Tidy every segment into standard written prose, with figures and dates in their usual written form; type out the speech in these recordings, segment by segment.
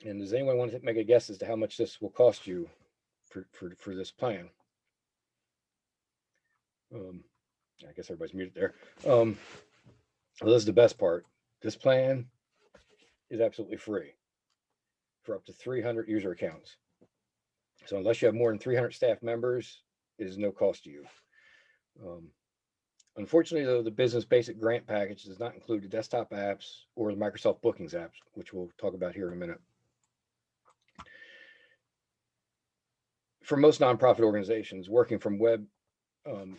And does anyone want to make a guess as to how much this will cost you for this plan? Um, I guess everybody's muted there. Well, this is the best part. This plan is absolutely free for up to 300 user accounts. So unless you have more than 300 staff members, it is no cost to you. Um, Unfortunately, though, the business basic grant package does not include the desktop apps or the Microsoft Bookings apps, which we'll talk about here in a minute. For most nonprofit organizations, working from web um,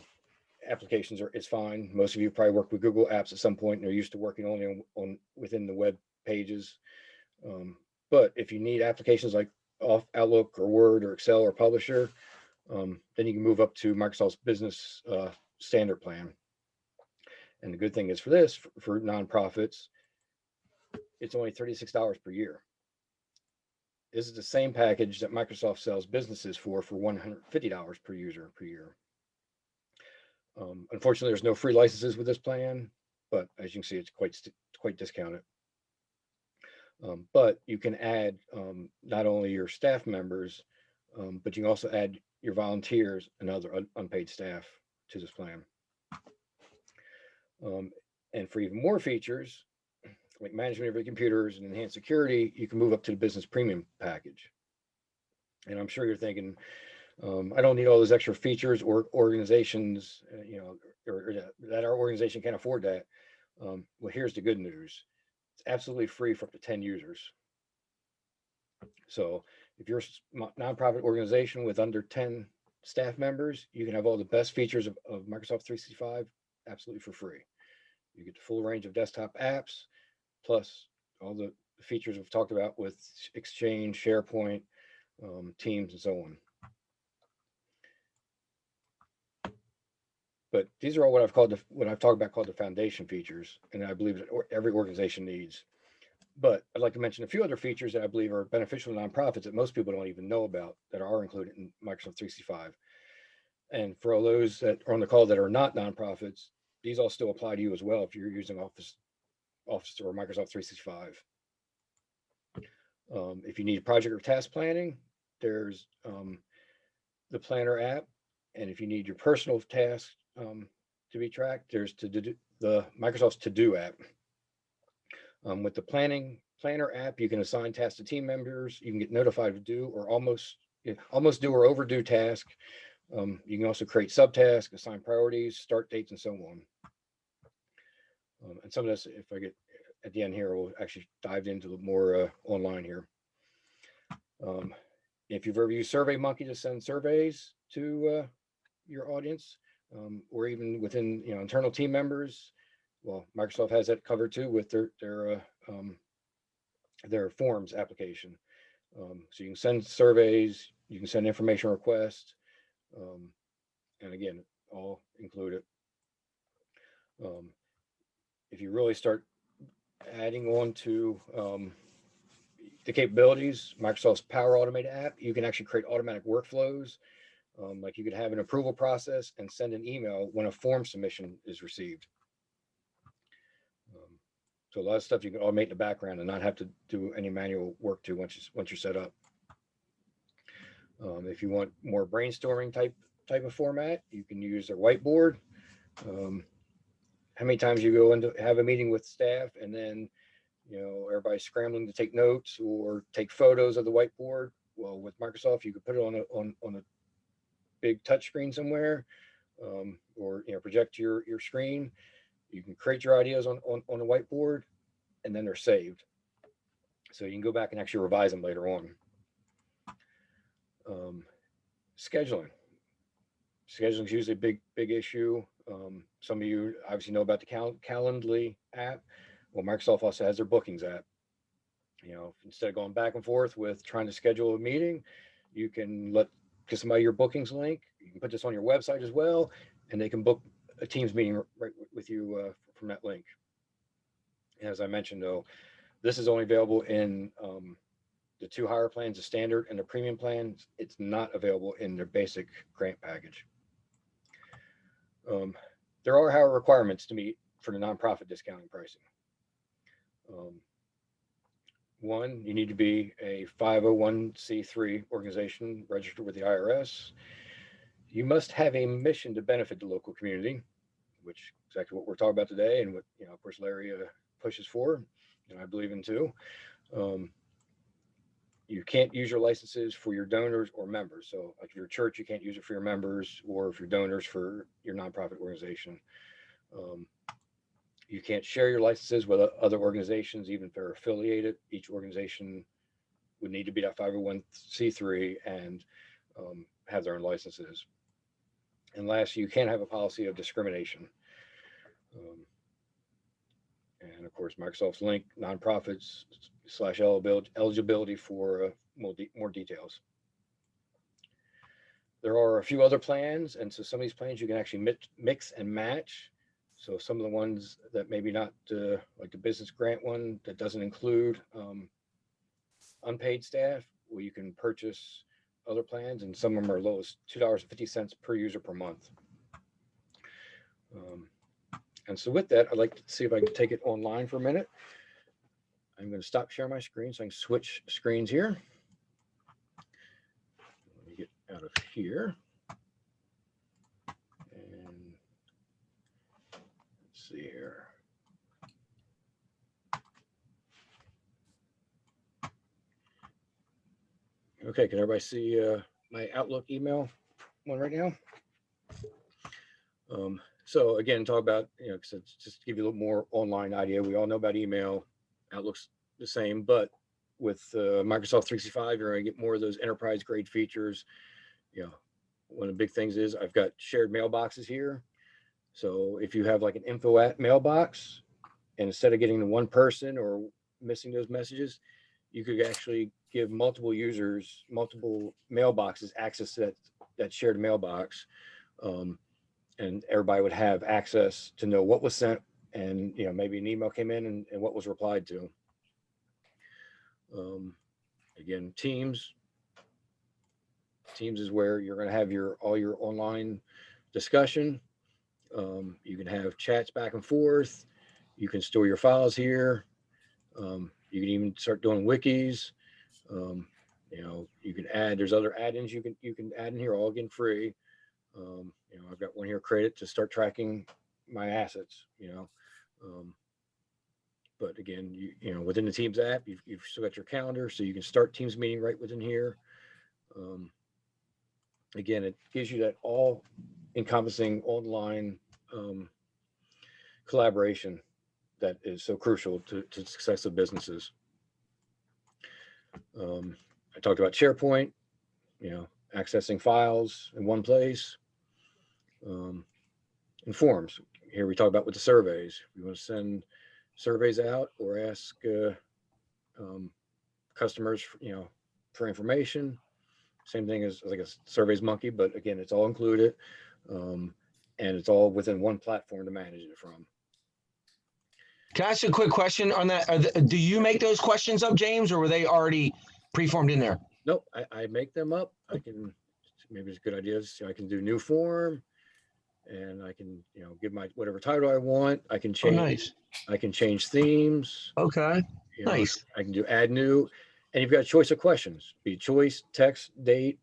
applications is fine. Most of you probably work with Google Apps at some point, and they're used to working only on within the web pages. Um, but if you need applications like off Outlook or Word or Excel or Publisher, then you can move up to Microsoft's Business Standard Plan. And the good thing is for this, for nonprofits, it's only $36 per year. This is the same package that Microsoft sells businesses for $150 per user per year. Unfortunately, there's no free licenses with this plan, but as you can see, it's quite discounted. But you can add not only your staff members, but you can also add your volunteers and other unpaid staff to this plan. Um, and for even more features, like management of your computers and enhanced security, you can move up to the business premium package. And I'm sure you're thinking, I don't need all those extra features or organizations, or that our organization can't afford that. Well, here's the good news. It's absolutely free for up to 10 users. So if you're a nonprofit organization with under 10 staff members, you can have all the best features of Microsoft 365 absolutely for free. You get the full range of desktop apps, plus all the features we've talked about with Exchange, SharePoint, Teams, and so on. But these are all what I've talked about called the foundation features, and I believe that every organization needs. But I'd like to mention a few other features that I believe are beneficial to nonprofits that most people don't even know about that are included in Microsoft 365. And for all those that are on the call that are not nonprofits, these all still apply to you as well if you're using Office or Microsoft 365. If you need project or task planning, there's the Planner app, and if you need your personal tasks to be tracked, there's the Microsoft's To Do app. With the Planner app, you can assign tasks to team members. You can get notified of due or almost due or overdue task. You can also create subtasks, assign priorities, start dates, and so on. And some of this, if I get at the end here, we'll actually dive into more online here. If you've ever used SurveyMonkey to send surveys to your audience, or even within internal team members, well, Microsoft has that covered too with their forms application. So you can send surveys, you can send information requests, and again, all included. If you really start adding on to the capabilities, Microsoft's Power Automate app, you can actually create automatic workflows. Like you could have an approval process and send an email when a form submission is received. So a lot of stuff you can automate in the background and not have to do any manual work to once you're set up. If you want more brainstorming type of format, you can use their whiteboard. How many times you go into have a meeting with staff and then everybody's scrambling to take notes or take photos of the whiteboard? Well, with Microsoft, you could put it on a big touch screen somewhere, or project your screen. You can create your ideas on a whiteboard, and then they're saved, so you can go back and actually revise them later on. Scheduling. Scheduling is usually a big issue. Some of you obviously know about the Calendly app. Well, Microsoft also has their bookings app. Instead of going back and forth with trying to schedule a meeting, you can give somebody your bookings link. You can put this on your website as well, and they can book a Teams meeting right with you from that link. And as I mentioned, though, this is only available in the two higher plans, the standard and the premium plans. It's not available in their basic grant package. There are, however, requirements to meet for the nonprofit discounting pricing. one, you need to be a 501c3 organization registered with the IRS. You must have a mission to benefit the local community, which is exactly what we're talking about today, and what, of course, Larry pushes for, and I believe in too. Um, you can't use your licenses for your donors or members. So, like if you're a church, you can't use it for your members, or if you're donors for your nonprofit organization. Um, you can't share your licenses with other organizations, even if they're affiliated. Each organization would need to be that 501c3 and have their own licenses. And last, you can't have a policy of discrimination. Um, and of course, Microsoft's link nonprofits slash eligibility for more details. There are a few other plans, and so some of these plans you can actually mix and match. So some of the ones that maybe not like the business grant one that doesn't include unpaid staff, well, you can purchase other plans, and some of them are low as $2.50 per user per month. And so with that, I'd like to see if I can take it online for a minute. I'm going to stop sharing my screen so I can switch screens here. Let me get out of here. And let's see here. Okay, can everybody see my Outlook email one right now? So again, talk about, just to give you a little more online idea. We all know about email. Outlook's the same, but with Microsoft 365, you're going to get more of those enterprise grade features. One of the big things is I've got shared mailboxes here. So if you have like an info at mailbox, and instead of getting to one person or missing those messages, you could actually give multiple users, multiple mailboxes access to that shared mailbox. And everybody would have access to know what was sent, and maybe an email came in and what was replied to. Again, Teams is where you're going to have all your online discussion. You can have chats back and forth. You can store your files here. You can even start doing wikis. You can add. There's other add-ins you can add in here, all again free. I've got one here created to start tracking my assets. But again, within the Teams app, you've still got your calendar, so you can start Teams meeting right within here. Again, it gives you that all encompassing online collaboration that is so crucial to the success of businesses. I talked about SharePoint, accessing files in one place. And forms. Here we talk about with the surveys. If you want to send surveys out or ask customers, for information. Same thing as like a surveys monkey, but again, it's all included, and it's all within one platform to manage it from. Can I ask you a quick question on that? Do you make those questions up, James, or were they already preformed in there? Nope, I make them up. I can, maybe it's a good idea. I can do new form, and I can, give my whatever title I want. I can change. Oh, nice. I can change themes. Okay. Nice. I can do add new, and you've got a choice of questions. Be choice, text, date.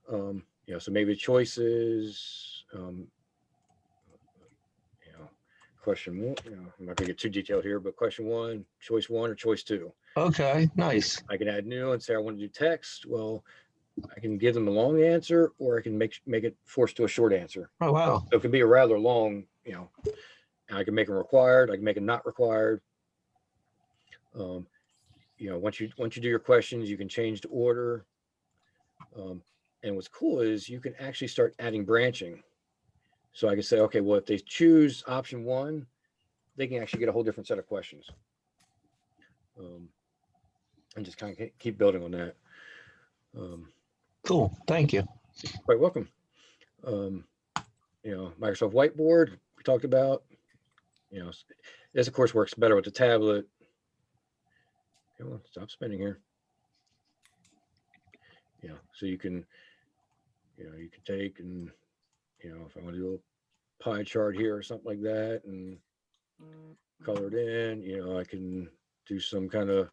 So maybe choices. Question one. I'm not going to get too detailed here, but question one, choice one, or choice two. Okay. Nice. I can add new and say I want to do text. Well, I can give them a long answer, or I can make it forced to a short answer. Oh, wow. So it can be a rather long, and I can make them required. I can make them not required. Once you do your questions, you can change the order. And what's cool is you can actually start adding branching. So I can say, okay, well, if they choose option one, they can actually get a whole different set of questions. And just kind of keep building on that. Cool. Thank you. Quite welcome. Microsoft Whiteboard, we talked about. This, of course, works better with the tablet. Come on, stop spinning here. So you can, you can take and, if I want to do a pie chart here or something like that and color it in, I can do some kind of,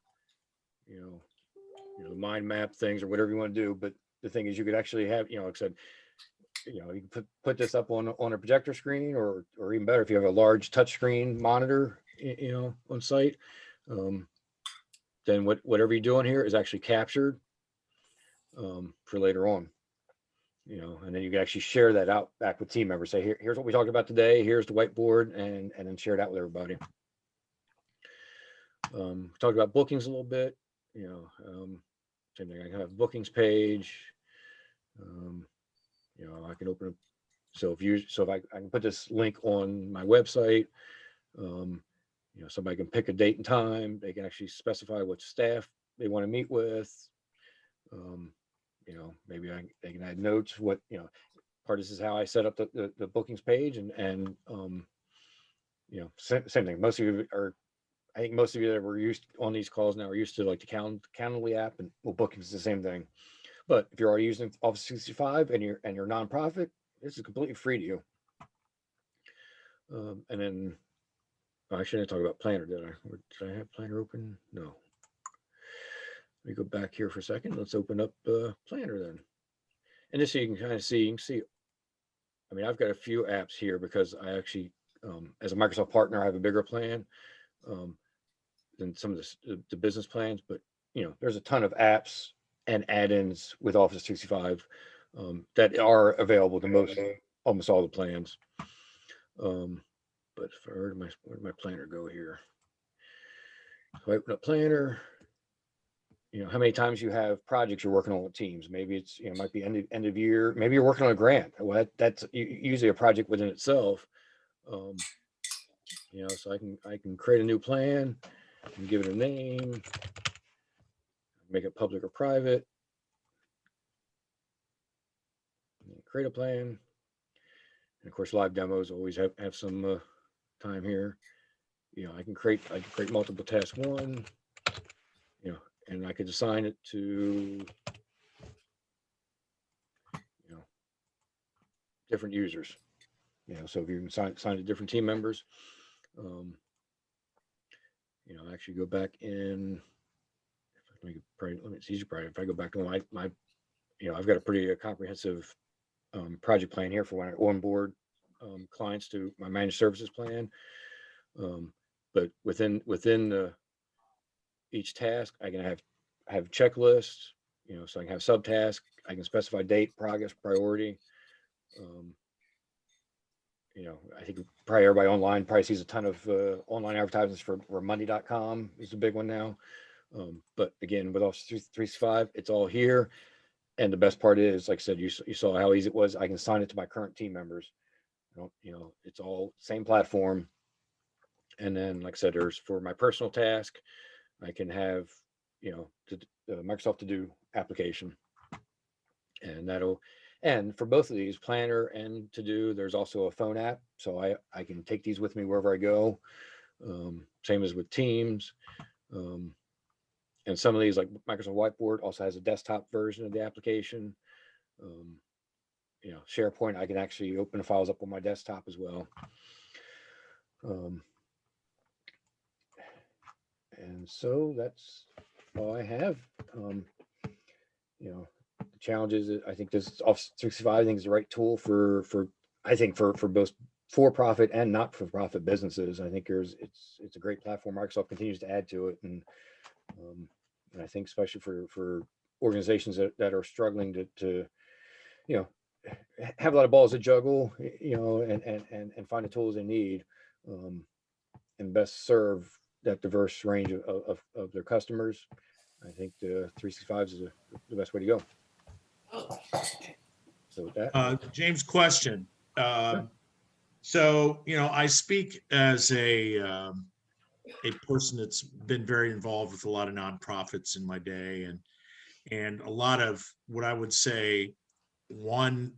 mind map things or whatever you want to do. But the thing is, you could actually have, like I said, you can put this up on a projector screen, or even better, if you have a large touchscreen monitor, on site, then whatever you're doing here is actually captured for later on. And then you can actually share that out back with team members. Say, here's what we talked about today. Here's the whiteboard, and then share it out with everybody. Talked about bookings a little bit. Same thing. I can have a bookings page. I can open up. So if I can put this link on my website, somebody can pick a date and time. They can actually specify what staff they want to meet with. Maybe they can add notes. What part of this is how I set up the bookings page, and same thing. Most of you I think most of you that were used on these calls now are used to like the Calendly app, and bookings is the same thing. But if you're already using Office 365 and you're nonprofit, this is completely free to you. And then I shouldn't talk about Planner, did I? Or did I have Planner open? No. Let me go back here for a second. Let's open up Planner then. And this, so you can kind of see, I mean, I've got a few apps here because I actually, as a Microsoft partner, I have a bigger plan than some of the business plans. But, there's a ton of apps and add-ins with Office 365 that are available to almost all the plans. But where did my planner go here? So I open up Planner. How many times you have projects you're working on with teams? Maybe it's, might be end of year. Maybe you're working on a grant. Well, that's usually a project within itself. So I can create a new plan and give it a name, make it public or private, create a plan. And of course, live demos always have some time here. I can create multiple task one, and I could assign it to, different users. So if you can assign to different team members, actually go back in. It's easy probably if I go back to my I've got a pretty comprehensive project plan here for when I onboard clients to my managed services plan. But within each task, I can have checklists, so I can have subtasks. I can specify date, progress, priority. I think probably everybody online probably sees a ton of online advertisements for money.com is a big one now. But again, with Office 365, it's all here. And the best part is, like I said, you saw how easy it was. I can assign it to my current team members. It's all same platform. And then, like I said, there's for my personal task, I can have, the Microsoft To Do application. And for both of these, Planner and To Do, there's also a phone app. So I can take these with me wherever I go. Same as with Teams. And some of these, like Microsoft Whiteboard, also has a desktop version of the application. SharePoint, I can actually open the files up on my desktop as well. And so that's all I have. The challenges, I think this Office 365, I think is the right tool for both for-profit and not-for-profit businesses. I think it's a great platform. Microsoft continues to add to it, and I think especially for organizations that are struggling to have a lot of balls to juggle, and find the tools they need, and best serve that diverse range of their customers. I think the 365 is the best way to go. So with that, James, question. So, I speak as a person that's been very involved with a lot of nonprofits in my day, and a lot of what I would say one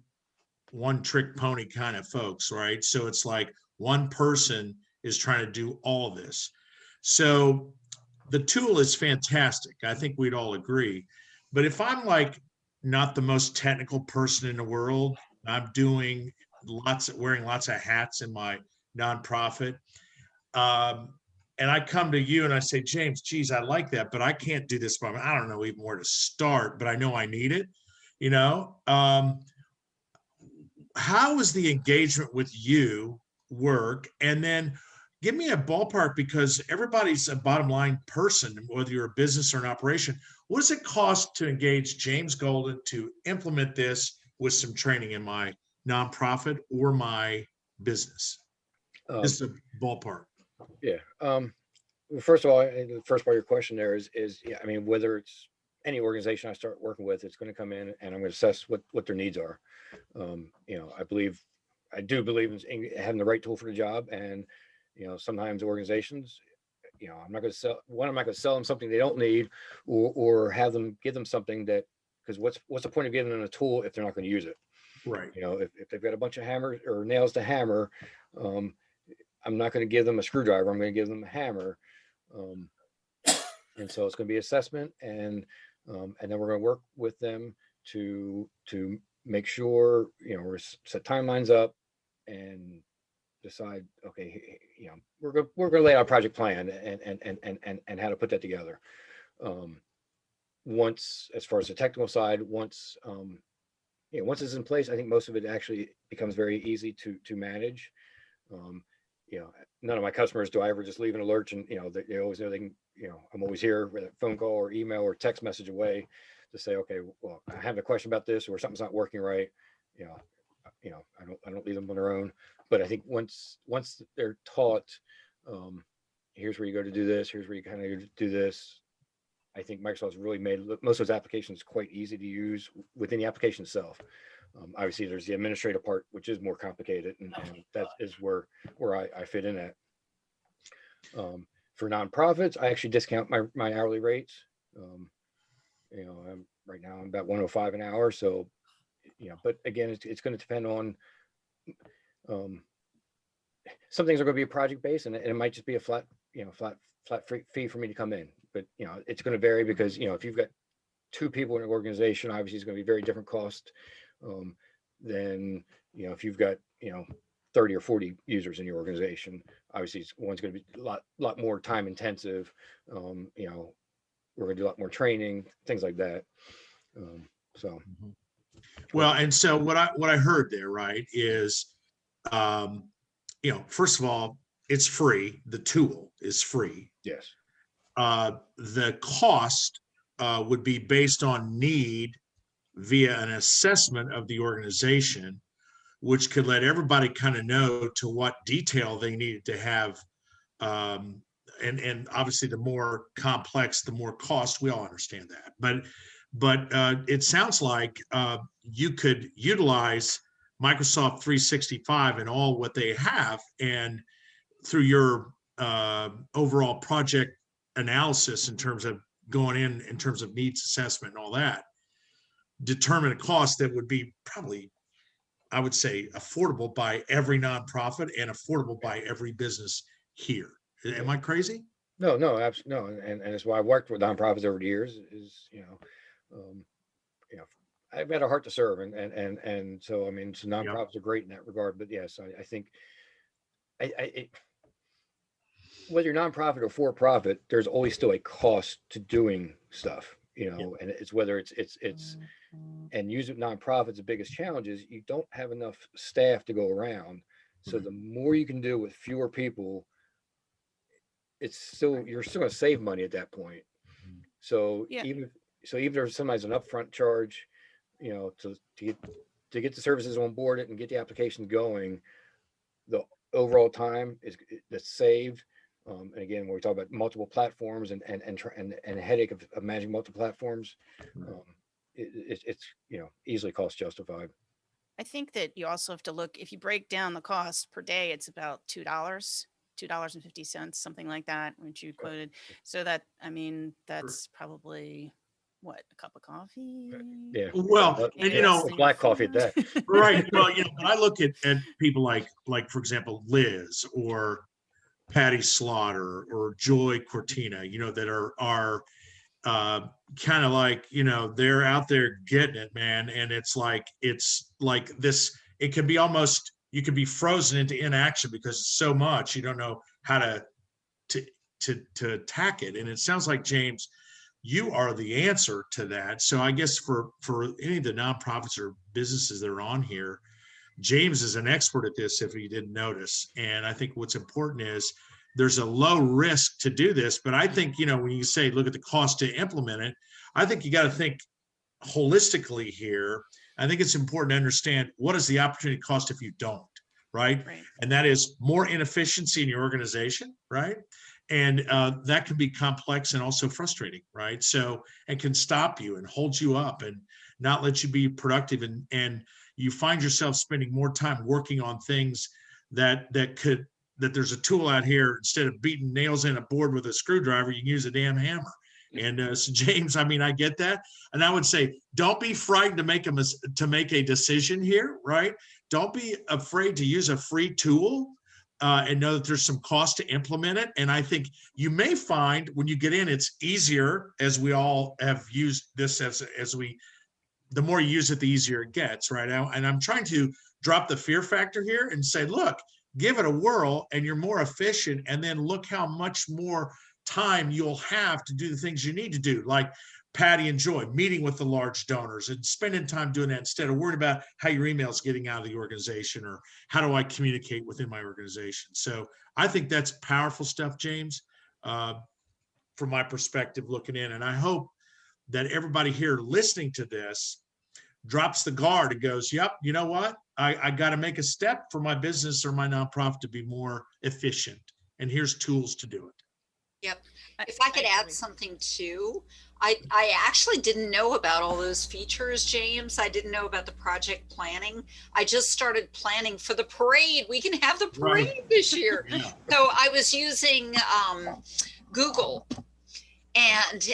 trick pony kind of folks, right? So it's like one person is trying to do all this. So the tool is fantastic. I think we'd all agree. But if I'm like not the most technical person in the world, I'm doing wearing lots of hats in my nonprofit, and I come to you and I say, James, geez, I like that, but I can't do this. But I don't know even where to start, but I know I need it. How is the engagement with you work? And then give me a ballpark, because everybody's a bottom line person, whether you're a business or an operation. What does it cost to engage James Golden to implement this with some training in my nonprofit or my business? Um, Just a ballpark. yeah. Well, first of all, the first part of your question there is yeah, I mean, whether it's any organization I start working with, it's going to come in and I'm going to assess what their needs are. I do believe in having the right tool for the job. And, sometimes organizations, I'm not going to I'm not going to sell them something they don't need, or have them give them something that, because what's the point of giving them a tool if they're not going to use it? Right. If they've got a bunch of hammers or nails to hammer, I'm not going to give them a screwdriver. I'm going to give them a hammer. And so it's going to be assessment, and then we're going to work with them to make sure, we're set timelines up and decide, okay, we're going to lay out a project plan and how to put that together. Once, as far as the technical side, once it's in place, I think most of it actually becomes very easy to manage. None of my customers do I ever just leave an alert, and they always know they can, I'm always here with a phone call or email or text message away to say, okay, well, I have a question about this, or something's not working right. I don't leave them on their own. But I think once they're taught, here's where you go to do this, here's where you kind of do this. I think Microsoft's really made most of those applications quite easy to use within the application itself. Obviously, there's the administrative part, which is more complicated, and that is where I fit in at. For nonprofits, I actually discount my hourly rates. Right now I'm about 105 an hour. So, but again, it's going to depend on, some things are going to be project based, and it might just be a flat fee for me to come in. But, it's going to vary because, if you've got 2 people in an organization, obviously it's going to be very different cost than, if you've got, 30 or 40 users in your organization. Obviously, one's going to be a lot more time intensive. We're going to do a lot more training, things like that. Well, and so what I heard there, right, is, first of all, it's free. The tool is free. Yes. The cost would be based on need via an assessment of the organization, which could let everybody kind of know to what detail they needed to have. And obviously, the more complex, the more cost. We all understand that. But it sounds like you could utilize Microsoft 365 and all what they have, and through your overall project analysis in terms of going in terms of needs assessment and all that, determine a cost that would be probably, I would say, affordable by every nonprofit and affordable by every business here. Am I crazy? No, absolutely no, and it's why I worked with nonprofits over the years. I've got a heart to serve, and so I mean, so nonprofits are great in that regard. But yes, I think whether you're nonprofit or for profit, there's always still a cost to doing stuff. And it's whether it's and using nonprofits, the biggest challenge is you don't have enough staff to go around. So the more you can do with fewer people, you're still going to save money at that point. So even if somebody's an upfront charge, to get the services on board it and get the application going, the overall time that's saved. And again, when we talk about multiple platforms and a headache of managing multiple platforms, it's easily cost justified. I think that you also have to look, if you break down the cost per day, it's about $2.50, something like that, which you quoted. So that, I mean, that's probably what, a cup of coffee? Yeah. Well, and black coffee at that. Right. Well, when I look at people like for example, Liz or Patty Slaughter or Joy Cortina, that are kind of like, they're out there getting it, man. And it's like this, it can be almost, you could be frozen into inaction because it's so much, you don't know how to to attack it. And it sounds like, James, you are the answer to that. So I guess for any of the nonprofits or businesses that are on here, James is an expert at this, if you didn't notice. And I think what's important is there's a low risk to do this. But I think, when you say, look at the cost to implement it, I think you got to think holistically here. I think it's important to understand what is the opportunity cost if you don't, right? Right. And that is more inefficiency in your organization, right? And that can be complex and also frustrating, right? So, and can stop you and hold you up and not let you be productive. And you find yourself spending more time working on things that there's a tool out here, instead of beating nails in a board with a screwdriver, you can use a damn hammer. And so, James, I mean, I get that. And I would say, don't be frightened to make a decision here, right? Don't be afraid to use a free tool and know that there's some cost to implement it. And I think you may find when you get in, it's easier, as we all have used this the more you use it, the easier it gets, right? And I'm trying to drop the fear factor here and say, look, give it a whirl and you're more efficient. And then look how much more time you'll have to do the things you need to do, like Patty and Joy, meeting with the large donors and spending time doing that instead of worrying about how your email's getting out of the organization or how do I communicate within my organization. So I think that's powerful stuff, James, from my perspective looking in. And I hope that everybody here listening to this drops the guard and goes, yep, you know what? I got to make a step for my business or my nonprofit to be more efficient. And here's tools to do it. Yep. If I could add something too, I actually didn't know about all those features, James. I didn't know about the project planning. I just started planning for the parade. We can have the parade this year. Yeah. So I was using Google. And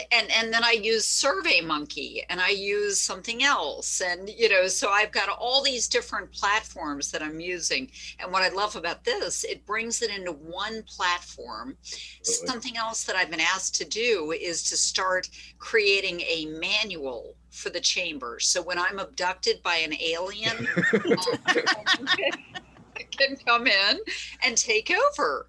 then I use SurveyMonkey and I use something else. And, so I've got all these different platforms that I'm using. And what I love about this, it brings it into one platform. Something else that I've been asked to do is to start creating a manual for the chamber. So when I'm abducted by an alien, can come in and take over.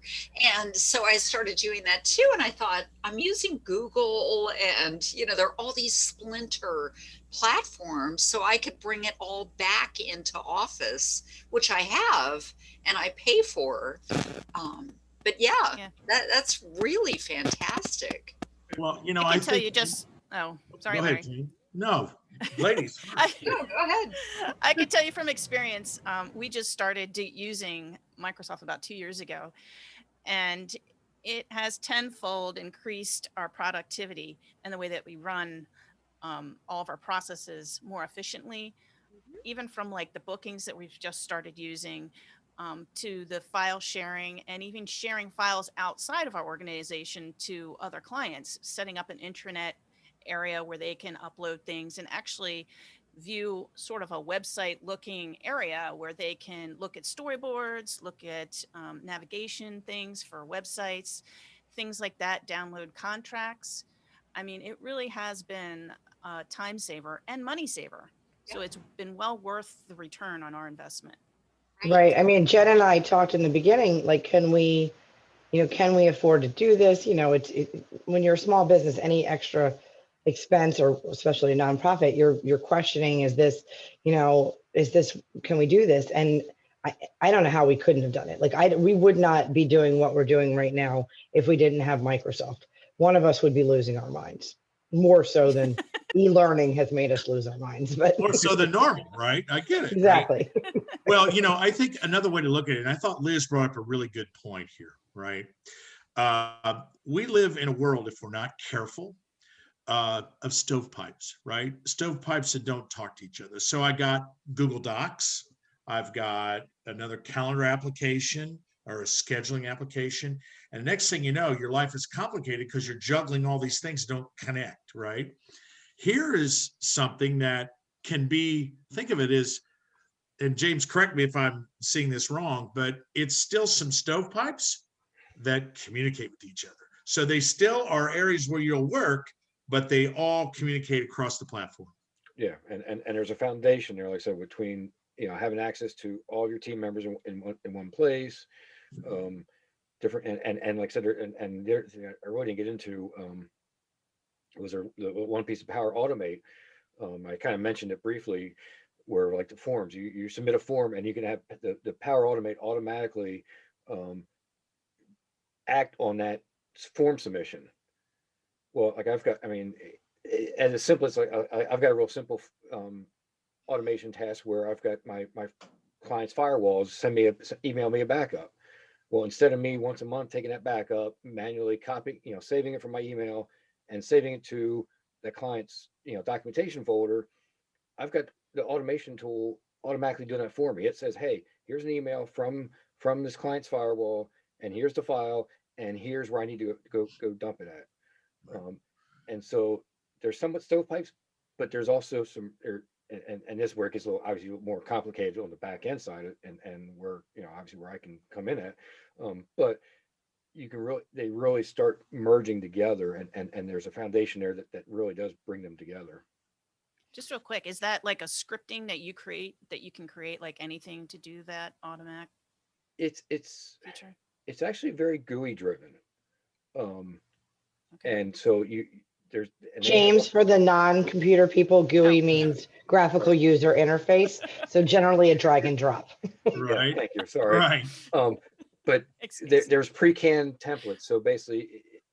And so I started doing that too. And I thought, I'm using Google and, there are all these splinter platforms. So I could bring it all back into Office, which I have and I pay for. But yeah. That's really fantastic. Well, I can tell you just, sorry, go Larry. ahead, Jane. No, ladies. No, go ahead. I can tell you from experience, we just started using Microsoft about 2 years ago, and it has tenfold increased our productivity and the way that we run all of our processes more efficiently, even from like the bookings that we've just started using to the file sharing and even sharing files outside of our organization to other clients, setting up an intranet area where they can upload things and actually view sort of a website looking area where they can look at storyboards, look at navigation things for websites, things like that, download contracts. I mean, it really has been a time saver and money saver. So it's been well worth the return on our investment. Right. I mean, Jen and I talked in the beginning, like, can we afford to do this? When you're a small business, any extra expense, or especially a nonprofit, you're questioning, can we do this? And I don't know how we couldn't have done it. Like we would not be doing what we're doing right now if we didn't have Microsoft. One of us would be losing our minds, more so than e-learning has made us lose our minds. But More so than normal, right? I get it. exactly. Right? Well, I think another way to look at it, and I thought Liz brought up a really good point here, right? We live in a world, if we're not careful, of stovepipes, right? Stovepipes that don't talk to each other. So I got Google Docs. I've got another calendar application or a scheduling application. And the next thing you know, your life is complicated because you're juggling all these things that don't connect, right? Here is something that can be, think of it as, and James, correct me if I'm seeing this wrong, but it's still some stovepipes that communicate with each other. So they still are areas where you'll work, but they all communicate across the platform. Yeah, and there's a foundation there, like I said, between having access to all your team members in one place, different, and like I said, and there, I really didn't get into, was there the one piece of Power Automate. I kind of mentioned it briefly, where like the forms, you submit a form and you can have the Power Automate automatically um, act on that form submission. Well, like I've got, I mean, as simple as like I've got a real simple automation task where I've got my clients' firewalls email me a backup. Well, instead of me once a month taking that backup, manually copying, saving it from my email and saving it to the client's, documentation folder, I've got the automation tool automatically doing that for me. It says, hey, here's an email from this client's firewall, and here's the file, and here's where I need to go dump it at. And so there's somewhat stovepipes, but there's also some, and this work is a little obviously more complicated on the back end side, and where obviously where I can come in at, but you can they really start merging together, and there's a foundation there that really does bring them together. Just real quick, is that like a scripting that you create, that you can create like anything to do that automatic It's feature? it's actually very GUI driven, Okay. and so there's and they have- James, for the non-computer people, GUI means graphical user interface. So generally a drag and drop. Right. Yeah, thank you. Sorry. Right. But Excuse there's pre-canned templates. So basically,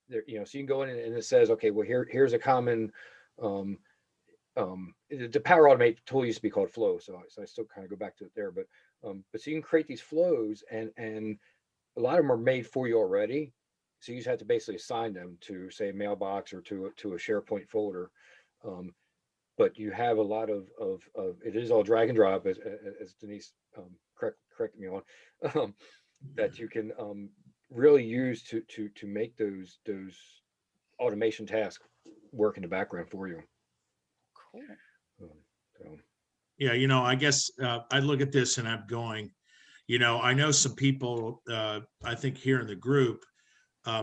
there, so you can go in and it says, okay, well here's a common, the Power Automate tool used to be called Flow. So I still kind of go back to it there, but so you can create these flows, and a lot of them are made for you already. So you just have to basically assign them to, say, a mailbox or to a SharePoint folder. But you have a lot of it is all drag and drop, as Denise correct me on, that you can really use to make those automation tasks work in the background for you. Cool. So Yeah, I guess I look at this and I'm going, I know some people, I think here in the group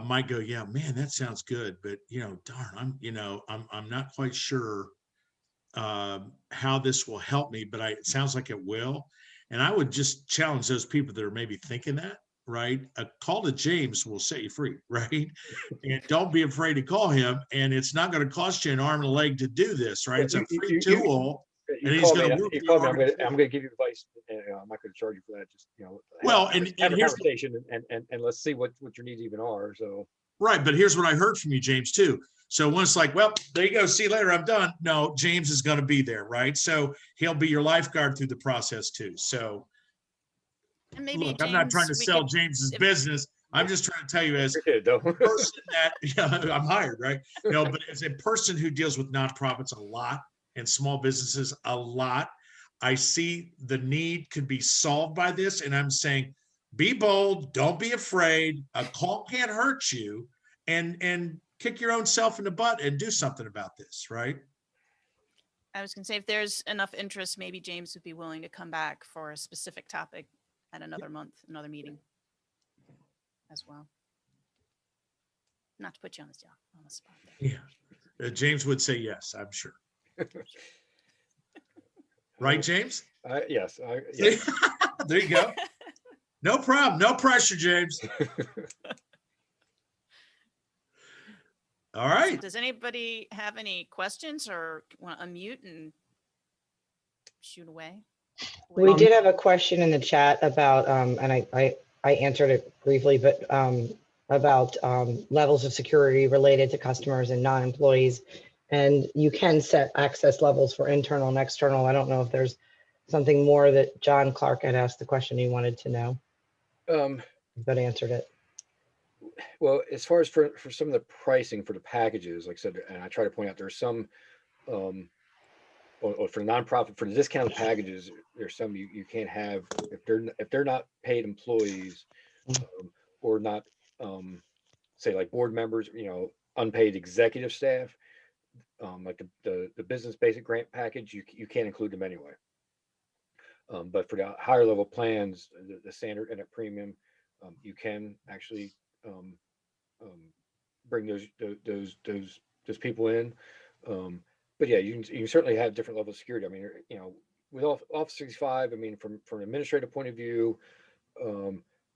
might go, yeah, man, that sounds good, but darn, I'm not quite sure how this will help me, but it sounds like it will. And I would just challenge those people that are maybe thinking that, right? A call to James will set you free, right? And don't be afraid to call him. And it's not going to cost you an arm and a leg to do this, right? It's a free tool. you And he's call going me, to work you with call your me, I'm going to give you advice, and I'm not going to charge you for that. Just Well, have and a here's the- conversation, and let's see what your needs even are. So right, but here's what I heard from you, James, too. So when it's like, well, there you go, see you later, I'm done. No, James is going to be there, right? So he'll be your lifeguard through the process too. So And maybe look, James, I'm not trying to we sell could, James's if- business. I'm just trying to tell you as appreciate it, though. a person that I'm hired, right? But as a person who deals with nonprofits a lot and small businesses a lot, I see the need could be solved by this. And I'm saying, be bold, don't be afraid. A call can't hurt you, and kick your own self in the butt and do something about this, right? I was gonna say, if there's enough interest, maybe James would be willing to come back for a specific topic at another another meeting as well. Not to put you on the spot there. Yeah. James would say yes, I'm sure. Right, James? Yes. There you go. No problem. No pressure, James. All right. Does anybody have any questions or want to unmute and shoot away? We did have a question in the chat about, and I answered it briefly, but about levels of security related to customers and non-employees. And you can set access levels for internal and external. I don't know if there's something more that John Clark had asked the question he wanted to know, but answered it. Well, as far as for some of the pricing for the packages, like I said, and I try to point out, there's some, or for nonprofit, for the discounted packages, there's some you can't have if they're not paid employees, or not, say like board members, unpaid executive staff, like the business basic grant package, you can't include them anyway. But for the higher level plans, the standard and a premium, you can actually bring those people in. But yeah, you can certainly have different levels of security. I mean, with Office 365, I mean, from an administrative point of view,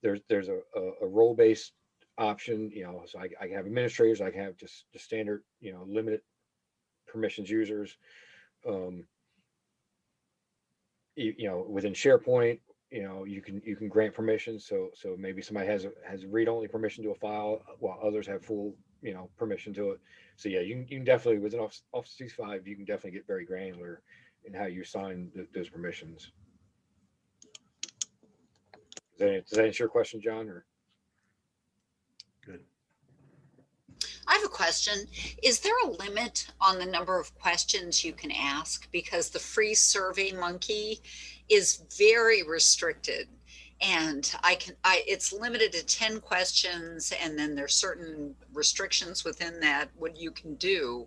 there's a role-based option, so I can have administrators, I can have just the standard, limited permissions users. Um, within SharePoint, you can grant permissions. So maybe somebody has read-only permission to a file while others have full, permission to it. So yeah, you can definitely, within Office 365, you can definitely get very granular in how you assign those permissions. Does that answer your question, John? Or Good. I have a question. Is there a limit on the number of questions you can ask? Because the free Survey Monkey is very restricted. And it's limited to 10 questions, and then there's certain restrictions within that, what you can do.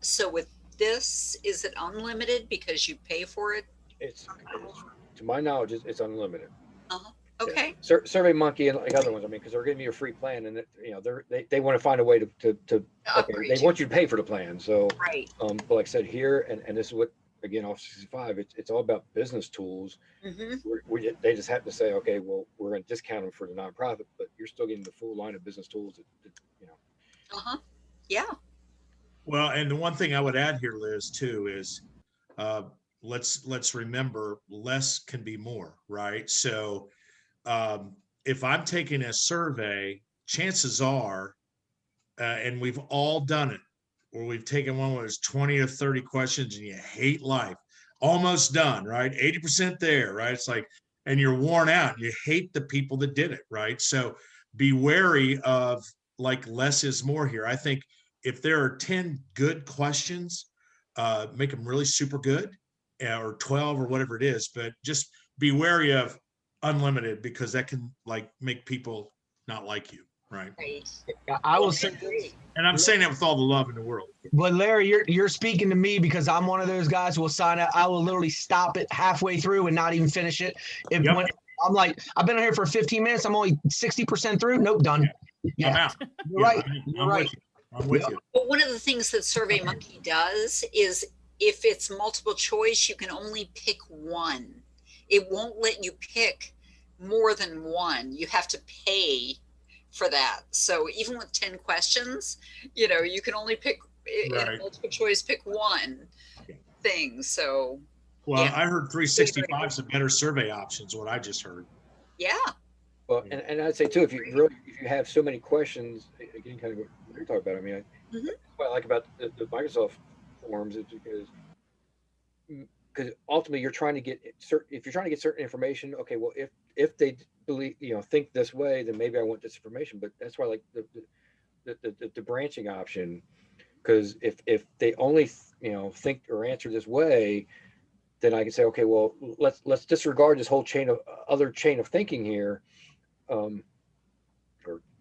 So with this, is it unlimited because you pay for it? it's to my knowledge, it's unlimited. Uh-huh. Okay. Yeah. Survey Monkey and like other ones, I mean, because they're giving you a free plan, and they want to find a way to okay, Upgrade they you. want you to pay for the plan. So Right. but like I said here, and this is what, again, Office 365, it's all about business tools. Mm-hmm. They just have to say, okay, well, we're going to discount them for the nonprofit, but you're still getting the full line of business tools that. Uh-huh. Yeah. Well, and the one thing I would add here, Liz, too, is let's remember less can be more, right? So if I'm taking a survey, chances are, and we've all done it, where we've taken one where there's 20 or 30 questions and you hate life, almost done, right? 80% there, right? It's like, and you're worn out. You hate the people that did it, right? So be wary of like less is more here. I think if there are 10 good questions, make them really super good, or 12 or whatever it is, but just be wary of unlimited, because that can like make people not like you, right? Right. I will say Agree. this, And I'm saying that with all the love in the world. but Larry, you're speaking to me because I'm one of those guys who will sign up. I will literally stop it halfway through and not even finish it. If Yep. when I'm like, I've been here for 15 minutes, I'm only 60% through. Nope, done. I'm out. You're Yeah, right. I'm You're with right. you. I'm with Yep. you. But one of the things that Survey Monkey does is if it's multiple choice, you can only pick one. It won't let you pick more than one. You have to pay for that. So even with 10 questions, you can only pick in a Right. multiple choice, pick one thing. So Well, yeah. I heard 365 is a better survey option, is what I just heard. Yeah. Well, and I'd say too, if you have so many questions, again, kind of what you're talking about. I mean, Mhm. what I like about the Microsoft forms is because ultimately you're trying to get if you're trying to get certain information, okay, well, if they believe, think this way, then maybe I want this information. But that's why I like the branching option, because if they only think or answer this way, then I can say, okay, well, let's disregard this whole other chain of thinking here, or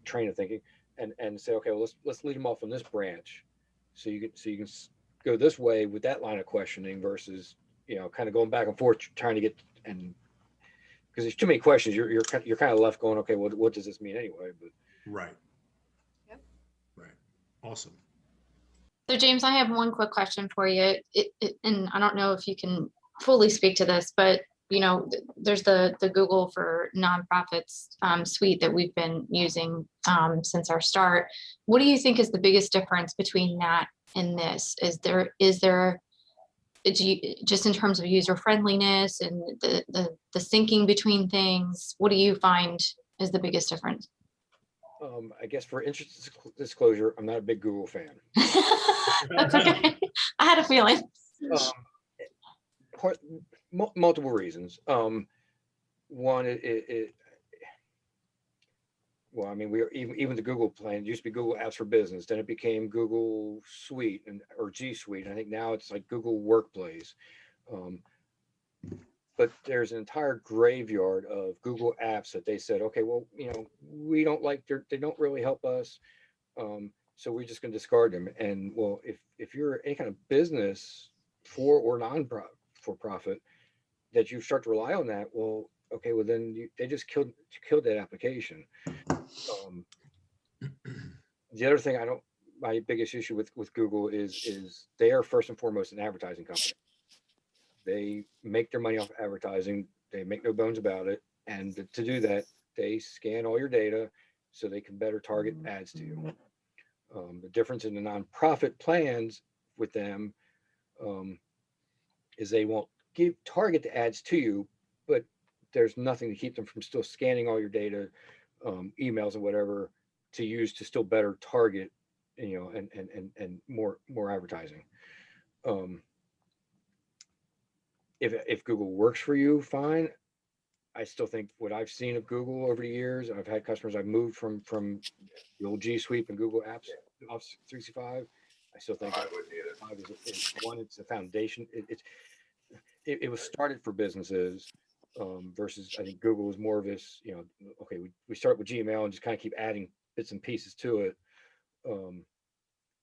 train of thinking, and say, okay, well, let's lead them off on this branch, so you can go this way with that line of questioning versus kind of going back and forth trying to get, and because there's too many questions, you're kind of left going, okay, well, what does this mean anyway? But Right. Yep. Right. Awesome. So James, I have one quick question for you. And I don't know if you can fully speak to this, but there's the Google for nonprofits suite that we've been using since our start. What do you think is the biggest difference between that and this? Is there just in terms of user friendliness and the syncing between things? What do you find is the biggest difference? I guess for interest disclosure, I'm not a big Google fan. That's okay. I had a feeling. Multiple reasons. One, well, I mean, we even the Google plan used to be Google Apps for Business, then it became Google Suite or G Suite. I think now it's like Google Workplace. But there's an entire graveyard of Google apps that they said, okay, well, we don't like, they don't really help us. So we're just going to discard them. And well, if you're any kind of business for or non-for-profit that you start to rely on that, well, okay, well then they just killed that application. The other thing my biggest issue with Google is they are first and foremost an advertising company. They make their money off advertising. They make no bones about it. And to do that, they scan all your data so they can better target ads to you. The difference in the nonprofit plans with them is they won't target the ads to you, but there's nothing to keep them from still scanning all your data, emails and whatever to use to still better target, and more advertising. If Google works for you, fine. I still think what I've seen of Google over the years, I've had customers I've moved from the old G Suite and Google Apps, Office 365. I still think it's a foundation. It was started for businesses versus I think Google was more of this, okay, we start with Gmail and just kind of keep adding bits and pieces to it.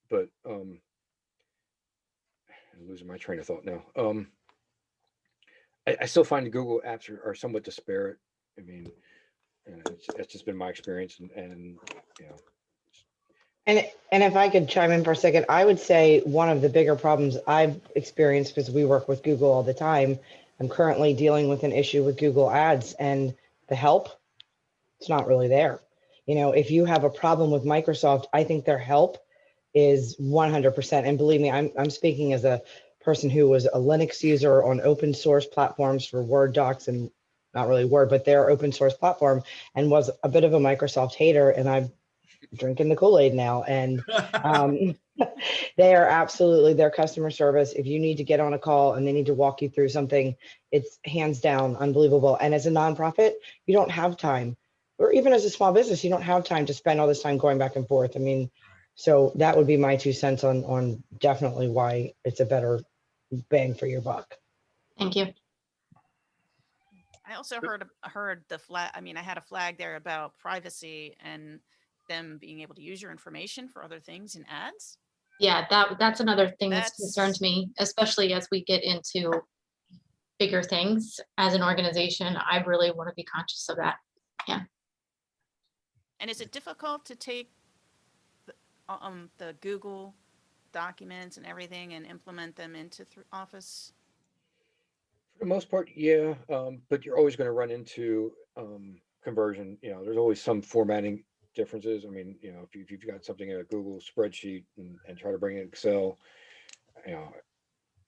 But I'm losing my train of thought now. I still find the Google apps are somewhat disparate. I mean, it's just been my experience, and And if I could chime in for a second, I would say one of the bigger problems I've experienced, because we work with Google all the time, I'm currently dealing with an issue with Google Ads, and the help, it's not really there. If you have a problem with Microsoft, I think their help is 100%. And believe me, I'm speaking as a person who was a Linux user on open source platforms for Word docs, and not really Word, but their open source platform, and was a bit of a Microsoft hater. And I'm drinking the Kool-Aid now. And they are absolutely, their customer service, if you need to get on a call and they need to walk you through something, it's hands down unbelievable. And as a nonprofit, you don't have time, or even as a small business, you don't have time to spend all this time going back and forth. I mean, so that would be my 2 cents on definitely why it's a better bang for your buck. Thank you. I also heard the flag. I mean, I had a flag there about privacy and them being able to use your information for other things in ads. Yeah, that's another thing that's concerned me, especially as we get into bigger things as an organization. I really want to be conscious of that. Yeah. And is it difficult to take the Google documents and everything and implement them into Office? for the most part, yeah. But you're always going to run into conversion. There's always some formatting differences. I mean, if you've got something in a Google spreadsheet and try to bring in Excel,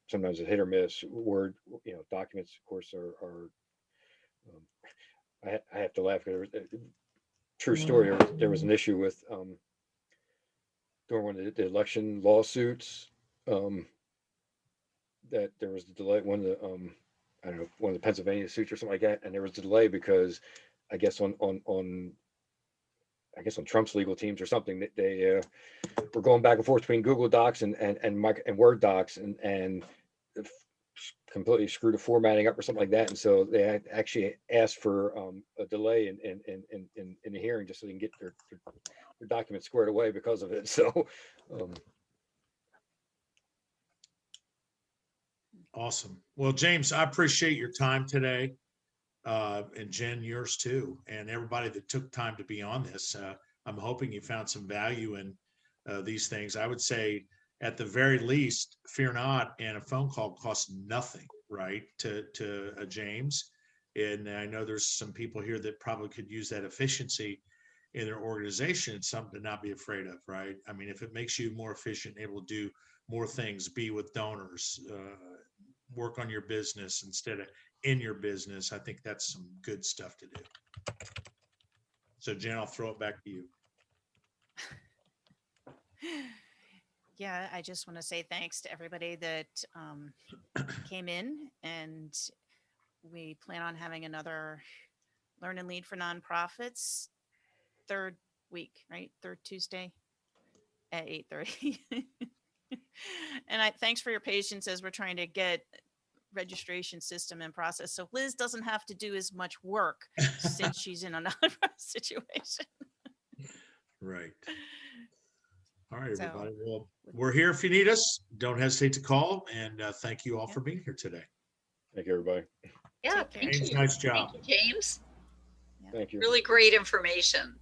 sometimes it's hit or miss. Word, documents, of course, are I have to laugh because true story. There was an issue with during one of the election lawsuits that there was a delay. One of the I don't know, one of the Pennsylvania suits or something like that, and there was a delay because I guess on Trump's legal teams or something that they were going back and forth between Google Docs and Word Docs and completely screwed the formatting up or something like that. And so they actually asked for a delay in the hearing just so they can get their documents squared away because of it. So Awesome. Well, James, I appreciate your time today. And Jen, yours too. And everybody that took time to be on this. I'm hoping you found some value in these things. I would say at the very least, fear not, and a phone call costs nothing, right, to James. And I know there's some people here that probably could use that efficiency in their organization. It's something to not be afraid of, right? I mean, if it makes you more efficient, able to do more things, be with donors, work on your business instead of in your business, I think that's some good stuff to do. So Jen, I'll throw it back to you. Yeah, I just want to say thanks to everybody that came in, and we plan on having another Learn and Lead for Nonprofits third week, right? Third Tuesday at 8:30. And thanks for your patience as we're trying to get registration system in process. So Liz doesn't have to do as much work since she's in a nonprofit situation. Right. All right, So, everybody. Well, we're here if you need us. Don't hesitate to call. And thank you all for being here today. thank you, everybody. Yeah, Take care. thank James, you. nice job. Thank you, James. Thank you. Really great information.